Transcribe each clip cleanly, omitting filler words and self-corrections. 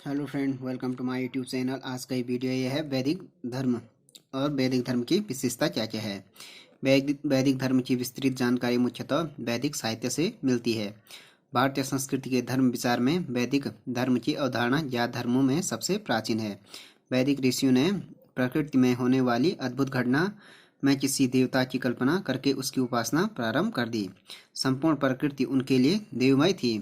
Hello friend, welcome to my YouTube channel. आज का ये वीडियो ये है वैदिक धर्म और वैदिक धर्म की विशेषता क्या क्या है। वैदिक धर्म की विस्तृत जानकारी मुख्यतः वैदिक साहित्य से मिलती है। भारतीय संस्कृति के धर्म विचार में वैदिक धर्म की अवधारणा या धर्मों में सबसे प्राचीन है। वैदिक ऋषियों ने प्रकृति में होने वाली अद्भुत घटना में किसी देवता की कल्पना करके उसकी उपासना प्रारंभ कर दी। संपूर्ण प्रकृति उनके लिए देवमय थी।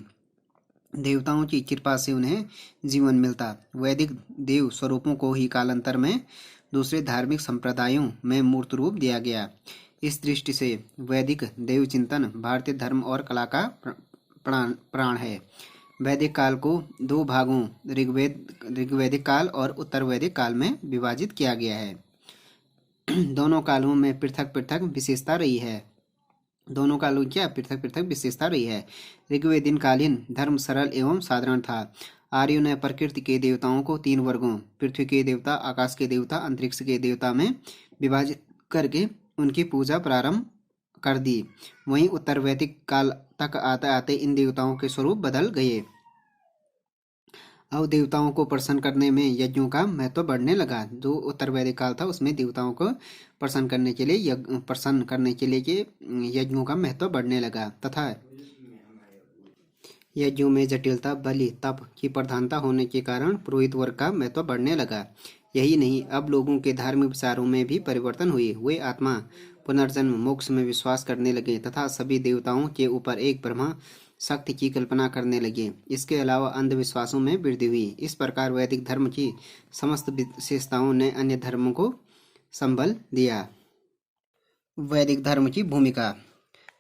देवताओं की कृपा से उन्हें जीवन मिलता। वैदिक देव स्वरूपों को ही कालांतर में दूसरे धार्मिक संप्रदायों में मूर्त रूप दिया गया। इस दृष्टि से वैदिक देव चिंतन भारतीय धर्म और कला का प्राण है। वैदिक काल को दो भागों ऋग्वैदिक काल और उत्तर वैदिक काल में विभाजित किया गया है। दोनों कालों में पृथक पृथक विशेषता रही है। दोनों कालों की पृथक पृथक विशेषता रही है। ऋग्वेदीन कालीन धर्म सरल एवं साधारण था। आर्यों ने प्रकृति के देवताओं को तीन वर्गों पृथ्वी के देवता, आकाश के देवता, अंतरिक्ष के देवता में विभाजित करके उनकी पूजा प्रारंभ कर दी। वहीं उत्तर वैदिक काल तक आते आते इन देवताओं के स्वरूप बदल गए। अब देवताओं को प्रसन्न करने में यज्ञों का महत्व बढ़ने लगा। जो उत्तर वैदिक काल था उसमें देवताओं को प्रसन्न करने के लिए कि यज्ञों का महत्व बढ़ने लगा तथा यज्ञों में जटिलता, बलि, तप की प्रधानता होने के कारण पुरोहित वर्ग का महत्व बढ़ने लगा। यही नहीं, अब लोगों के धार्मिक विचारों में भी परिवर्तन हुए। वे आत्मा, पुनर्जन्म, मोक्ष में विश्वास करने लगे तथा सभी देवताओं के ऊपर एक ब्रह्मा शक्ति की कल्पना करने लगे। इसके अलावा अंधविश्वासों में वृद्धि हुई। इस प्रकार वैदिक धर्म की समस्त विशेषताओं ने अन्य धर्मों को संबल दिया। वैदिक धर्म की भूमिका।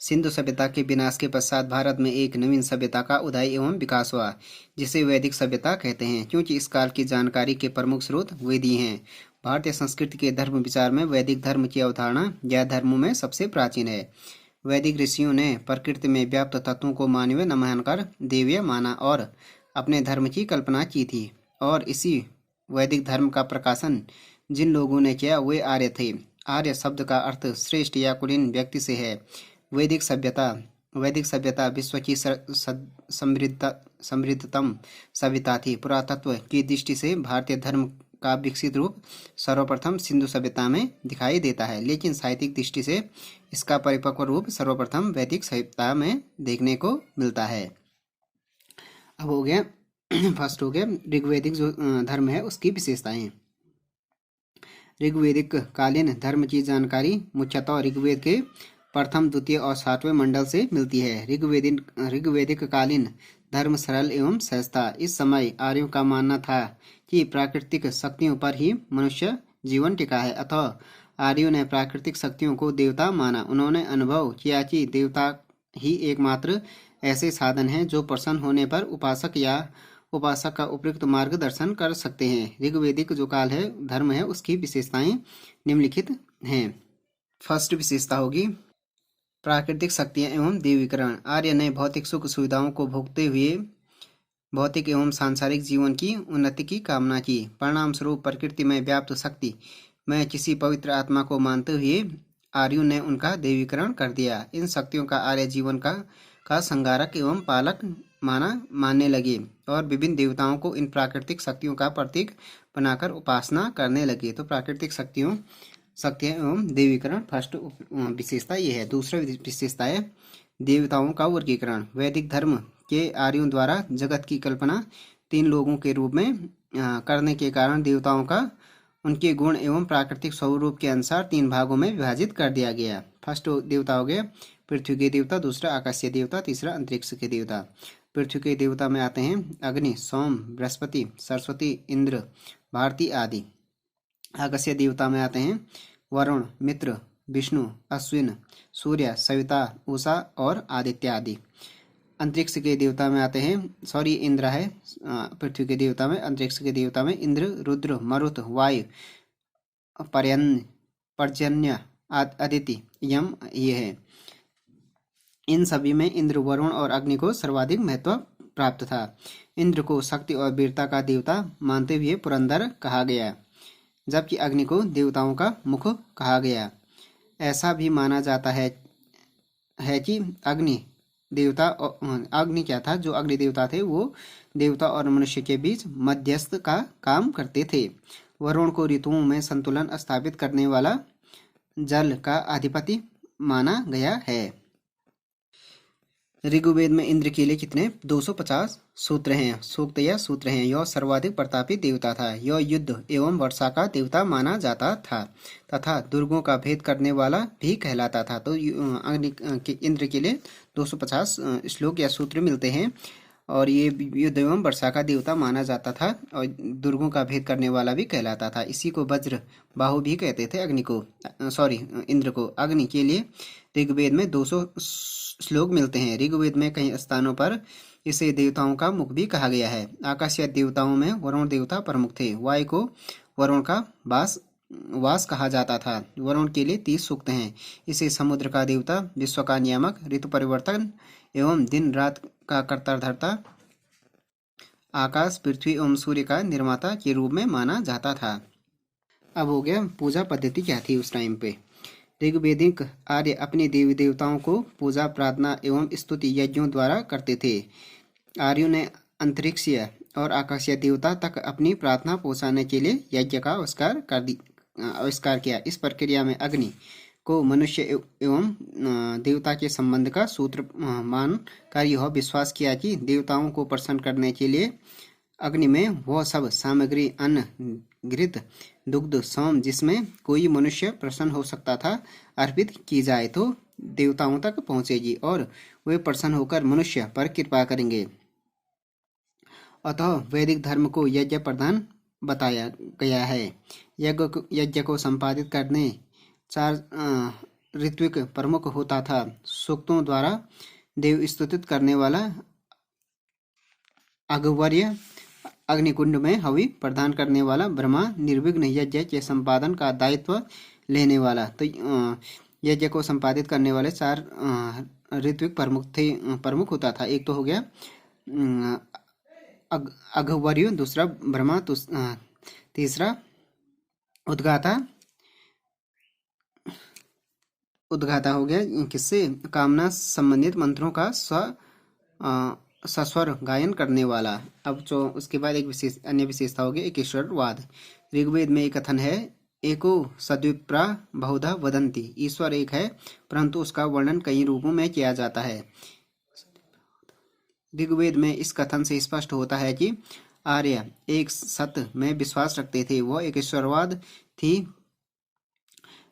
सिंधु सभ्यता के विनाश के पश्चात भारत में एक नवीन सभ्यता का उदय एवं विकास हुआ, जिसे वैदिक सभ्यता कहते हैं, क्योंकि इस काल की जानकारी के प्रमुख स्रोत वेदी हैं। भारतीय संस्कृति के धर्म विचार में वैदिक धर्म की अवधारणा या धर्मों में सबसे प्राचीन है। वैदिक ऋषियों ने प्रकृति में व्याप्त तत्वों को मानवीय न मानकर देवीय माना और अपने धर्म की कल्पना की थी। और इसी वैदिक धर्म का प्रकाशन जिन लोगों ने किया वे आर्य थे। आर्य शब्द का अर्थ श्रेष्ठ या कुलीन व्यक्ति से है। वैदिक सभ्यता विश्व की समृद्धतम सभ्यता थी। पुरातत्व की दृष्टि से भारतीय धर्म का विकसित रूप सर्वप्रथम सिंधु सभ्यता में दिखाई देता है, लेकिन साहित्यिक दृष्टि से इसका परिपक्व रूप सर्वप्रथम वैदिक सभ्यता में देखने को मिलता है। अब हो गया फर्स्ट हो गया ऋग्वैदिक जो धर्म है उसकी विशेषताएं। ऋग्वैदिक कालीन धर्म की जानकारी मुख्यतः ऋग्वेद के प्रथम, द्वितीय और सातवें मंडल से मिलती है। ऋग्वैदिक कालीन धर्म सरल एवं सहज था। इस समय आर्यों का मानना था कि प्राकृतिक शक्तियों पर ही मनुष्य जीवन टिका है, अतः आर्यों ने प्राकृतिक शक्तियों को देवता माना। उन्होंने अनुभव किया कि देवता ही एकमात्र ऐसे साधन हैं जो प्रसन्न होने पर उपासक का उपयुक्त मार्गदर्शन कर सकते हैं। ऋग्वैदिक जो काल है धर्म है उसकी विशेषताएं निम्नलिखित हैं। फर्स्ट विशेषता होगी प्राकृतिक शक्तियां एवं देवीकरण। आर्य ने भौतिक सुख सुविधाओं को भोगते हुए भौतिक एवं सांसारिक जीवन की उन्नति की कामना की। परिणाम स्वरूप प्रकृति में व्याप्त शक्ति में किसी पवित्र आत्मा को मानते हुए आर्यों ने उनका देवीकरण कर दिया। इन शक्तियों का आर्य जीवन का संगारक एवं पालक मानने लगे और विभिन्न देवताओं को इन प्राकृतिक शक्तियों का प्रतीक बनाकर उपासना करने लगे। तो प्राकृतिक शक्तियां एवं देवीकरण फर्स्ट विशेषता ये है। दूसरा विशेषता है देवताओं का वर्गीकरण। वैदिक धर्म के आर्यों द्वारा जगत की कल्पना तीन लोगों के रूप में करने के कारण देवताओं का उनके गुण एवं प्राकृतिक स्वरूप के अनुसार तीन भागों में विभाजित कर दिया गया। फर्स्ट देवता हो गया पृथ्वी के देवता, दूसरा आकाशीय देवता, तीसरा अंतरिक्ष के देवता। पृथ्वी के देवता में आते हैं अग्नि, सोम, बृहस्पति, सरस्वती, इंद्र, भारती आदि। आकाशीय देवता में आते हैं वरुण, मित्र, विष्णु, अश्विन, सूर्य, सविता, उषा और आदित्य आदि। अंतरिक्ष के देवता में आते हैं इंद्र है पृथ्वी के देवता में। अंतरिक्ष के देवता में इंद्र, रुद्र, मरुत, वायु, पर्जन्य, अदिति, यम ये है। इन सभी में इंद्र, वरुण और अग्नि को सर्वाधिक महत्व प्राप्त था। इंद्र को शक्ति और वीरता का देवता मानते हुए पुरंदर कहा गया, जबकि अग्नि को देवताओं का मुख कहा गया। ऐसा भी माना जाता है कि अग्नि देवता अग्नि क्या था, जो अग्नि देवता थे वो देवता और मनुष्य के बीच मध्यस्थ का काम करते थे। वरुण को ऋतुओं में संतुलन स्थापित करने वाला जल का अधिपति माना गया है। ऋग्वेद में इंद्र के लिए कितने 250 सूत्र हैं, सूक्त या सूत्र हैं। यह सर्वाधिक प्रतापी देवता था। यह युद्ध एवं वर्षा का देवता माना जाता था तथा दुर्गों का भेद करने वाला भी कहलाता था। तो अग्नि के इंद्र के लिए 250 श्लोक या सूत्र मिलते हैं और ये युद्ध एवं वर्षा का देवता माना जाता था और दुर्गों का भेद करने वाला भी कहलाता था। इसी को वज्र बाहु भी कहते थे अग्नि को, इंद्र को। अग्नि के लिए ऋग्वेद में 200 श्लोक मिलते हैं। ऋग्वेद में कई स्थानों पर इसे देवताओं का मुख भी कहा गया है। आकाशीय देवताओं में वरुण देवता प्रमुख थे। वायु को वरुण का वास कहा जाता था। वरुण के लिए 30 सूक्त हैं। इसे समुद्र का देवता, विश्व का नियामक, ऋतु परिवर्तन एवं दिन रात का कर्ता धर्ता, आकाश, पृथ्वी एवं सूर्य का निर्माता के रूप में माना जाता था। अब हो गया पूजा पद्धति क्या थी उस टाइम पे। ऋग्वेदिक आर्य अपने देवी देवताओं को पूजा, प्रार्थना एवं स्तुति यज्ञों द्वारा करते थे। आर्यों ने अंतरिक्षीय और आकाशीय देवता तक अपनी प्रार्थना पहुंचाने के लिए यज्ञ का आविष्कार किया। इस प्रक्रिया में अग्नि को मनुष्य एवं देवता के संबंध का सूत्र मान कर यह विश्वास किया कि देवताओं को प्रसन्न करने के लिए अग्नि में वह सब सामग्री, अन्न, घृत, दुग्ध, सोम जिसमें कोई मनुष्य प्रसन्न हो सकता था अर्पित की जाए तो देवताओं तक पहुंचेगी और वे प्रसन्न होकर मनुष्य पर कृपा करेंगे। अतः वैदिक धर्म को यज्ञ प्रधान बताया गया है। यज्ञ को संपादित करने 4 ऋत्विक प्रमुख होता था। सूक्तों द्वारा देव स्तुतित करने वाला अघवर्य, अग्निकुंड में हवि प्रदान करने वाला ब्रह्मा, निर्विघ्न यज्ञ के संपादन का दायित्व लेने वाला। तो यज्ञ को संपादित करने वाले 4 ऋत्विक प्रमुख होता था। एक तो हो गया अघवर्य, दूसरा ब्रह्मा, तीसरा उद्गाता हो गया, किससे, कामना संबंधित मंत्रों का सस्वर गायन करने वाला। अब जो उसके बाद अन्य विशेषता होगी एक ईश्वरवाद। ऋग्वेद में एक कथन है, एको सद्विप्रा बहुधा वदंती। ईश्वर एक है परंतु उसका वर्णन कई रूपों में किया जाता है। ऋग्वेद में इस कथन से स्पष्ट होता है कि आर्य एक सत्य में विश्वास रखते थे, वह एक ईश्वरवाद थी।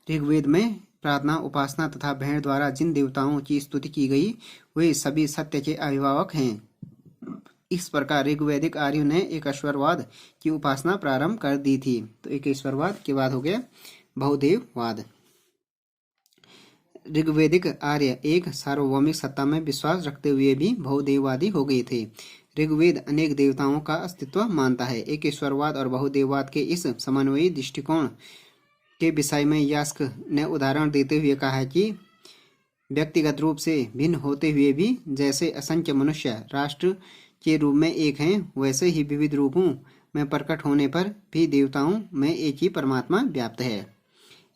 ऋग्वेद में प्रार्थना, उपासना तथा भेड़ द्वारा जिन देवताओं की स्तुति की गई वे सभी सत्य के अभिभावक हैं। इस प्रकार ऋग्वैदिक आर्यों ने एक ईश्वरवाद की उपासना प्रारंभ कर दी थी। तो एक ईश्वरवाद के बाद हो गया बहुदेववाद। ऋग्वैदिक आर्य एक सार्वभौमिक सत्ता में विश्वास रखते हुए भी बहुदेववादी हो गए थे। ऋग्वेद अनेक देवताओं का अस्तित्व मानता है। एक ईश्वरवाद और बहुदेववाद के इस समन्वयी दृष्टिकोण के विषय में यास्क ने उदाहरण देते हुए कहा है कि व्यक्तिगत रूप से भिन्न होते हुए भी जैसे असंख्य मनुष्य राष्ट्र के रूप में एक हैं, वैसे ही विविध रूपों में प्रकट होने पर भी देवताओं में एक ही परमात्मा व्याप्त है।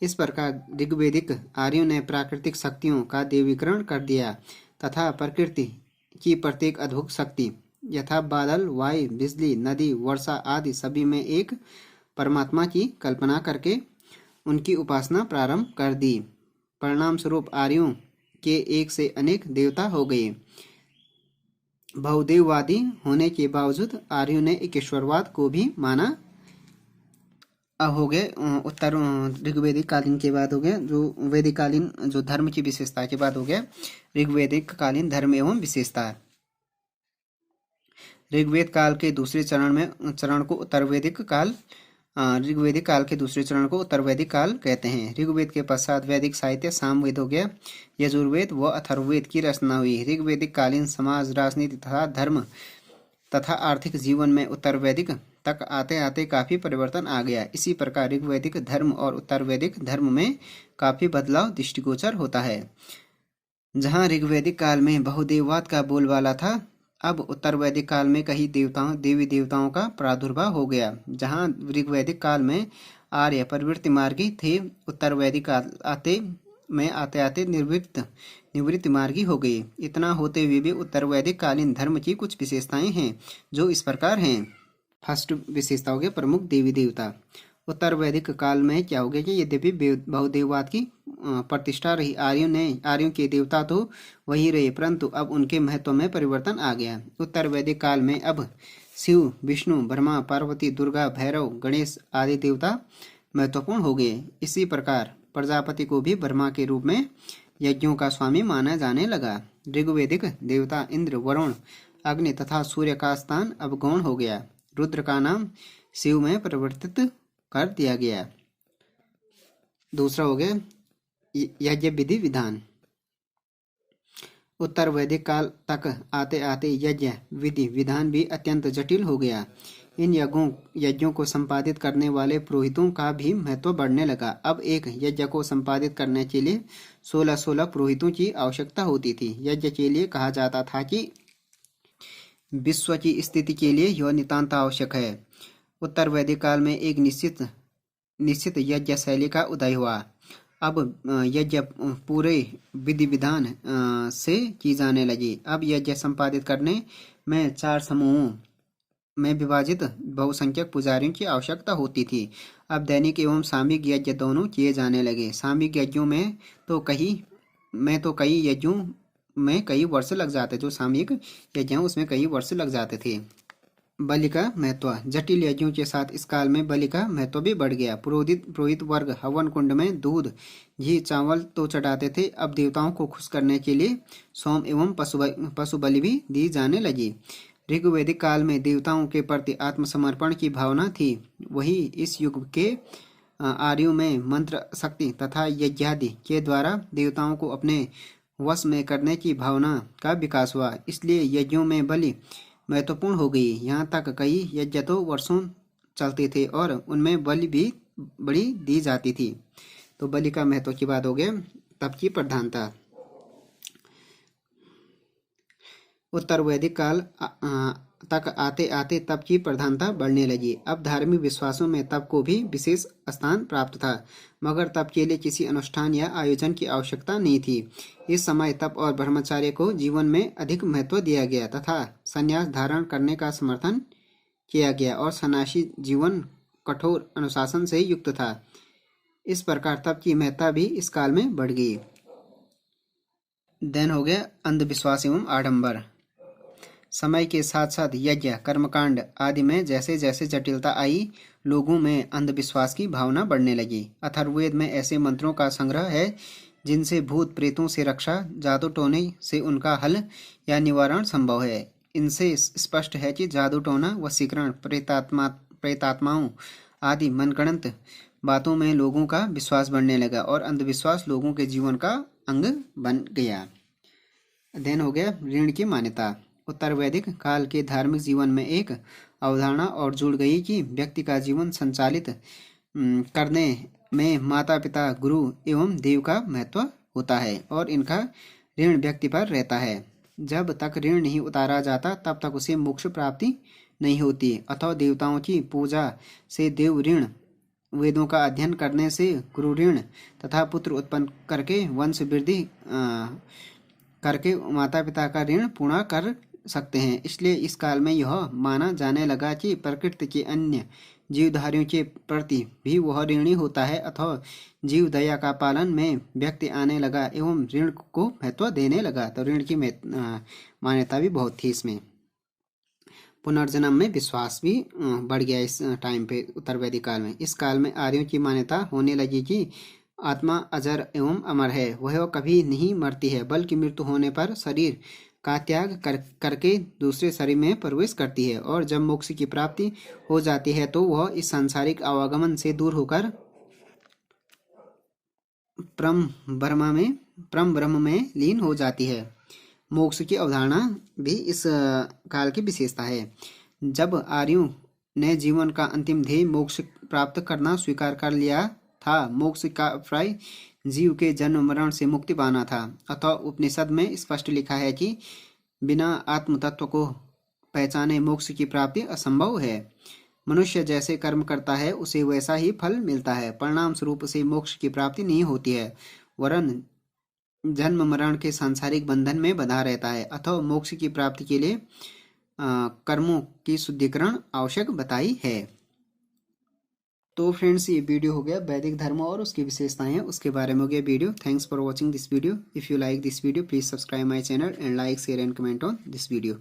इस प्रकार ऋग्वैदिक आर्यों ने प्राकृतिक शक्तियों का देवीकरण कर दिया तथा प्रकृति की प्रत्येक अद्भुत शक्ति यथा बादल, वायु, बिजली, नदी, वर्षा आदि सभी में एक परमात्मा की कल्पना करके उनकी उपासना प्रारंभ कर दी। परिणाम स्वरूप आर्यों के एक से अनेक देवता हो गए। बहुदेववादी होने के बावजूद आर्यों ने एक ईश्वरवाद को भी माना। अब हो गए उत्तर ऋग्वैदिक कालीन के बाद हो गया जो वैदिक कालीन जो धर्म की विशेषता के बाद हो गया ऋग्वैदिक कालीन धर्म एवं विशेषता। ऋग्वेद काल के दूसरे चरण को उत्तरवैदिक काल ऋग्वैदिक काल के दूसरे चरण को उत्तरवैदिक काल कहते हैं। ऋग्वेद के पश्चात वैदिक साहित्य सामवेद हो गया। यजुर्वेद व अथर्ववेद की रचना हुई। ऋग्वैदिक कालीन समाज, राजनीति तथा धर्म तथा आर्थिक जीवन में उत्तरवैदिक तक आते आते काफी परिवर्तन आ गया। इसी प्रकार ऋग्वैदिक धर्म और उत्तरवैदिक धर्म में काफी बदलाव दृष्टिगोचर होता है। जहाँ ऋग्वैदिक काल में बहुदेववाद का बोलबाला था, अब उत्तरवैदिक काल में कई देवी देवताओं का प्रादुर्भाव हो गया। जहाँ ऋग्वैदिक काल में आर्य प्रवृत्ति मार्गी थे, उत्तरवैदिक आते आते निर्वृत्त निवृत्ति मार्गी हो गए। इतना होते हुए भी उत्तर वैदिक कालीन धर्म की कुछ विशेषताएं हैं जो इस प्रकार हैं। फर्स्ट विशेषता हो गया प्रमुख देवी देवता। उत्तर वैदिक काल में क्या हो गया कि यद्यपि बहुदेववाद की प्रतिष्ठा रही, आर्यों के देवता तो वही रहे, परंतु अब उनके महत्व में परिवर्तन आ गया। उत्तर वैदिक काल में अब शिव, विष्णु, ब्रह्मा, पार्वती, दुर्गा, भैरव, गणेश आदि देवता महत्वपूर्ण हो गए। इसी प्रकार प्रजापति को भी ब्रह्मा के रूप में यज्ञों का स्वामी माना जाने लगा। ऋग्वेदिक देवता इंद्र, वरुण, अग्नि तथा सूर्य का स्थान अब गौण हो गया। रुद्र का नाम शिव में परिवर्तित कर दिया गया। दूसरा हो गया यज्ञ विधि विधान। उत्तर वैदिक काल तक आते आते यज्ञ विधि विधान भी अत्यंत जटिल हो गया। इन यज्ञों को संपादित करने वाले पुरोहितों का भी महत्व बढ़ने लगा। अब एक यज्ञ को संपादित करने के लिए 16 पुरोहितों की आवश्यकता होती थी। यज्ञ के लिए कहा जाता था कि विश्व की स्थिति के लिए यह नितांत आवश्यक है। उत्तर वैदिक काल में एक निश्चित यज्ञ शैली का उदय हुआ। अब यज्ञ पूरे विधि विधान से की जाने लगी। अब यज्ञ संपादित करने में 4 समूहों में विभाजित बहुसंख्यक पुजारियों की आवश्यकता होती थी। अब दैनिक एवं सामूहिक यज्ञ दोनों किए जाने लगे। सामूहिक यज्ञों में तो कई यज्ञों में कई वर्ष लग जाते, जो सामूहिक यज्ञ उसमें कई वर्ष लग जाते थे। बलि का महत्व। जटिल यज्ञों के साथ इस काल में बलि का महत्व भी बढ़ गया। पुरोहित वर्ग हवन कुंड में दूध, घी, चावल तो चढ़ाते थे। अब देवताओं को खुश करने के लिए सोम एवं पशु बलि भी दी जाने लगी। ऋग्वैदिक काल में देवताओं के प्रति आत्मसमर्पण की भावना थी। वही इस युग के आर्यों में मंत्र शक्ति तथा यज्ञादि के द्वारा देवताओं को अपने वश में करने की भावना का विकास हुआ। इसलिए यज्ञों में बलि महत्वपूर्ण हो गई। यहाँ तक कई यज्ञ तो वर्षों चलते थे और उनमें बलि भी बड़ी दी जाती थी। तो बलि का महत्व की बात हो गया। तप की प्रधानता। उत्तर वैदिक काल तक आते आते तप की प्रधानता बढ़ने लगी। अब धार्मिक विश्वासों में तप को भी विशेष स्थान प्राप्त था, मगर तप के लिए किसी अनुष्ठान या आयोजन की आवश्यकता नहीं थी। इस समय तप और ब्रह्मचर्य को जीवन में अधिक महत्व दिया गया तथा संन्यास धारण करने का समर्थन किया गया और सन्यासी जीवन कठोर अनुशासन से युक्त था। इस प्रकार तप की महत्ता भी इस काल में बढ़ गई। देन हो गया अंधविश्वास एवं आडंबर। समय के साथ साथ यज्ञ, कर्मकांड आदि में जैसे जैसे जटिलता आई, लोगों में अंधविश्वास की भावना बढ़ने लगी। अथर्ववेद में ऐसे मंत्रों का संग्रह है जिनसे भूत प्रेतों से रक्षा, जादू टोने से उनका हल या निवारण संभव है। इनसे स्पष्ट है कि जादू टोना, वशीकरण, प्रेतात्माओं आदि मनगढ़ंत बातों में लोगों का विश्वास बढ़ने लगा और अंधविश्वास लोगों के जीवन का अंग बन गया। अध्ययन हो गया ऋण की मान्यता। उत्तर वैदिक काल के धार्मिक जीवन में एक अवधारणा और जुड़ गई कि व्यक्ति का जीवन संचालित करने में माता पिता, गुरु एवं देव का महत्व होता है और इनका ऋण व्यक्ति पर रहता है। जब तक ऋण नहीं उतारा जाता तब तक उसे मोक्ष प्राप्ति नहीं होती। अथवा देवताओं की पूजा से देव ऋण, वेदों का अध्ययन करने से गुरु ऋण तथा पुत्र उत्पन्न करके वंश वृद्धि करके माता पिता का ऋण पूर्ण कर सकते हैं। इसलिए इस काल में यह माना जाने लगा कि प्रकृति के अन्य जीवधारियों के प्रति भी वह ऋणी होता है। अथवा जीव दया का पालन में व्यक्ति आने लगा एवं ऋण को महत्व देने लगा। तो ऋण की मान्यता भी बहुत थी। इसमें पुनर्जन्म में विश्वास भी बढ़ गया इस टाइम पे उत्तर वैदिक काल में। इस काल में आर्यों की मान्यता होने लगी कि आत्मा अजर एवं अमर है, वह कभी नहीं मरती है, बल्कि मृत्यु होने पर शरीर का त्याग करके दूसरे शरीर में प्रवेश करती है और जब मोक्ष की प्राप्ति हो जाती है तो वह इस सांसारिक आवागमन से दूर होकर परम ब्रह्म में लीन हो जाती है। मोक्ष की अवधारणा भी इस काल की विशेषता है। जब आर्यों ने जीवन का अंतिम ध्येय मोक्ष प्राप्त करना स्वीकार कर लिया था, मोक्ष का अभिप्राय जीव के जन्म मरण से मुक्ति पाना था। अतः उपनिषद में स्पष्ट लिखा है कि बिना आत्म तत्व को पहचाने मोक्ष की प्राप्ति असंभव है। मनुष्य जैसे कर्म करता है उसे वैसा ही फल मिलता है, परिणाम स्वरूप उसे मोक्ष की प्राप्ति नहीं होती है। वरन जन्म मरण के सांसारिक बंधन में बंधा रहता है, अथवा मोक्ष की प्राप्ति के लिए कर्मों की शुद्धिकरण आवश्यक बताई है। तो फ्रेंड्स, ये वीडियो हो गया वैदिक धर्म और उसकी विशेषताएं हैं उसके बारे में हो गया video. Thanks for watching this video. If you like this video please subscribe my channel and like share and comment on this video.